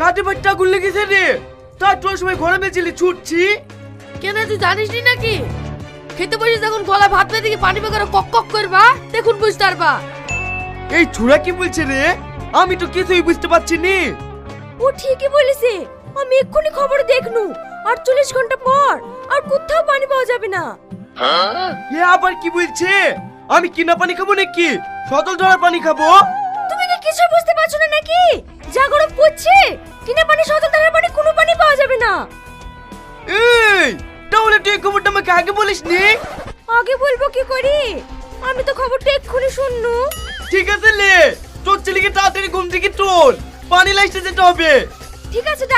কাটে বাচ্চা আগুন লেগেছে রে। তার তোর সময় ঘরে বেঁচেলি ছুটছি। কেন তুই জানিস নি নাকি? খেতে বসে যখন গলা ভাত পেয়ে দিকে পানি বেকার কক কক করবা দেখুন বুঝতে পারবা। এই ছুরা কি বলছে রে? আমি তো কিছুই বুঝতে পারছি নি। ও ঠিকই বলেছে, আমি এক্ষুনি খবর দেখনু 48 ঘন্টা পর আর কোথাও পানি পাওয়া যাবে না। এ আবার কি বলছে? আমি কিনা পানি খাবো নাকি সদল ধরা পানি খাবো? তুমি কি কিছু বুঝতে পারছো না নাকি? যা গরম পড়ছে, কিনা পানি সততার পানি কোনো পানি পাওয়া যাবে না। এই তাহলে তুই এই খবরটা আমাকে আগে বলিসনি? আগে বলবো কি করি, আমি তো খবরটা এক্ষুনি শুননু। ঠিক আছে লে, তোর ছেলেকে তাড়াতাড়ি ঘুম থেকে তোল, পানি লাইতে যেতে হবে। ঠিক আছে।